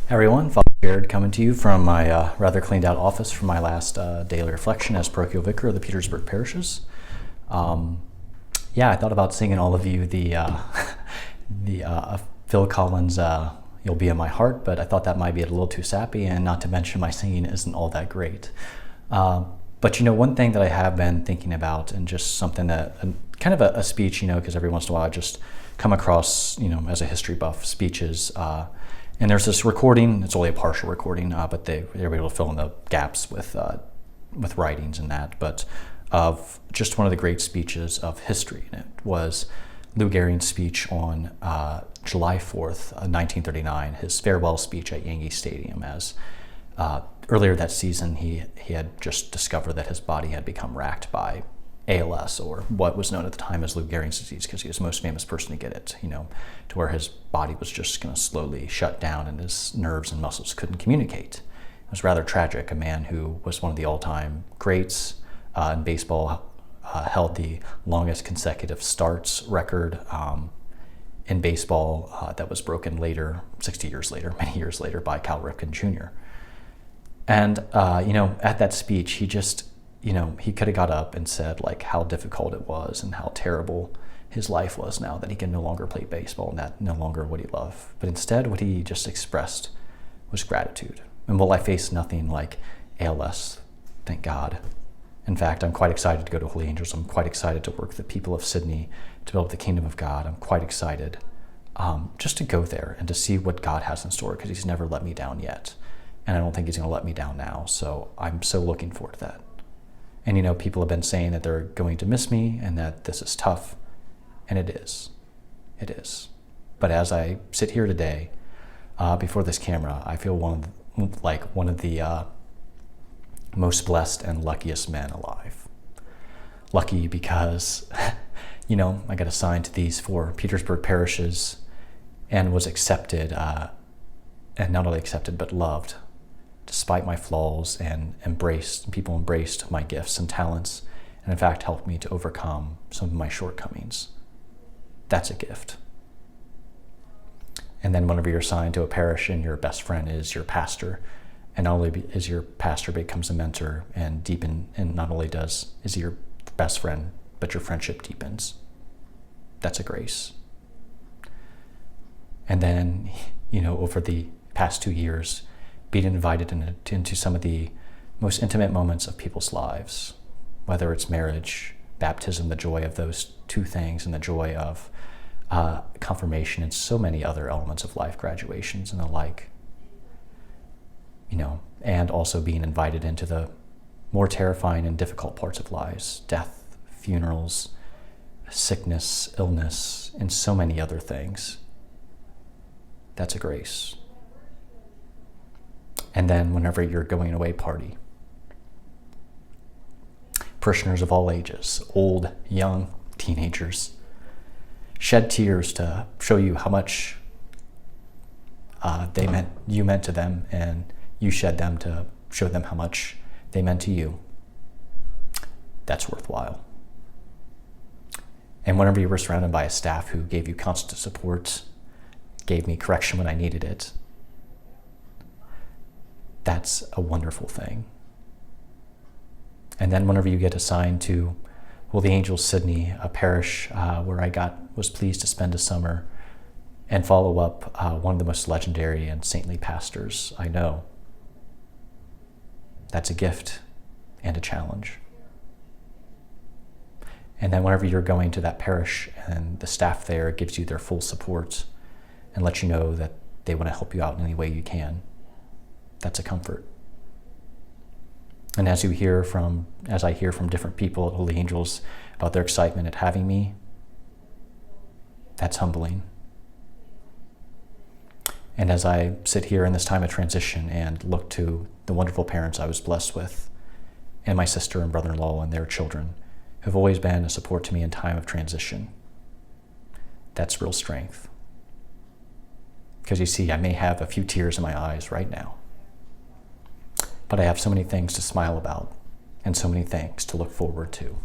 Hey everyone, Father Jared coming to you from my rather cleaned out office for my last daily reflection as parochial vicar of the Petersburg parishes. I thought about singing all of you the Phil Collins "You'll Be in My Heart," but I thought that might be a little too sappy, and not to mention my singing isn't all that great. But one thing that I have been thinking about, and just something that kind of a speech, because every once in a while I just come across, as a history buff, speeches. And there's this recording. It's only a partial recording, but they were able to fill in the gaps with writings and that. But of just one of the great speeches of history, and it was Lou Gehrig's speech on July 4th, 1939, his farewell speech at Yankee Stadium. As earlier that season, he had just discovered that his body had become racked by ALS, or what was known at the time as Lou Gehrig's disease, because he was the most famous person to get it, to where his body was just going to slowly shut down and his nerves and muscles couldn't communicate. It was rather tragic. A man who was one of the all-time greats in baseball, held the longest consecutive starts record in baseball that was broken later, 60 years later, many years later, by Cal Ripken Jr. And, at that speech, he just, he could have got up and said how difficult it was and how terrible his life was now that he can no longer play baseball and that no longer what he loved. But instead, what he just expressed was gratitude. And while I face nothing like ALS, thank God. In fact, I'm quite excited to go to Holy Angels. I'm quite excited to work with the people of Sydney to build the kingdom of God. I'm quite excited just to go there and to see what God has in store, because he's never let me down yet. And I don't think he's going to let me down now. So I'm so looking forward to that. And people have been saying that they're going to miss me and that this is tough. And it is. It is. But as I sit here today before this camera, I feel one of the most blessed and luckiest men alive. Lucky because, I got assigned to these 4 Petersburg parishes and was accepted, and not only accepted, but loved, despite my flaws, and people embraced my gifts and talents, and in fact helped me to overcome some of my shortcomings. That's a gift. And then whenever you're assigned to a parish and your best friend is your pastor, and not only is your pastor becomes a mentor and not only is he your best friend, but your friendship deepens. That's a grace. And then, over the past 2 years, being invited into some of the most intimate moments of people's lives, whether it's marriage, baptism, the joy of those 2 things, and the joy of confirmation, and so many other elements of life, graduations and the like, and also being invited into the more terrifying and difficult parts of lives, death, funerals, sickness, illness, and so many other things. That's a grace. And then whenever you're going away party, parishioners of all ages, old, young, teenagers, shed tears to show you how much you meant to them, and you shed them to show them how much they meant to you. That's worthwhile. And whenever you were surrounded by a staff who gave you constant support, gave me correction when I needed it, that's a wonderful thing. And then whenever you get assigned to Holy Angels Sydney, a parish where I was pleased to spend a summer and follow up one of the most legendary and saintly pastors I know, that's a gift and a challenge. And then whenever you're going to that parish and the staff there gives you their full support and lets you know that they want to help you out in any way you can, that's a comfort. And as I hear from different people at Holy Angels about their excitement at having me, that's humbling. And as I sit here in this time of transition and look to the wonderful parents I was blessed with, and my sister and brother-in-law and their children, who've always been a support to me in time of transition, that's real strength. Because you see, I may have a few tears in my eyes right now, but I have so many things to smile about and so many things to look forward to.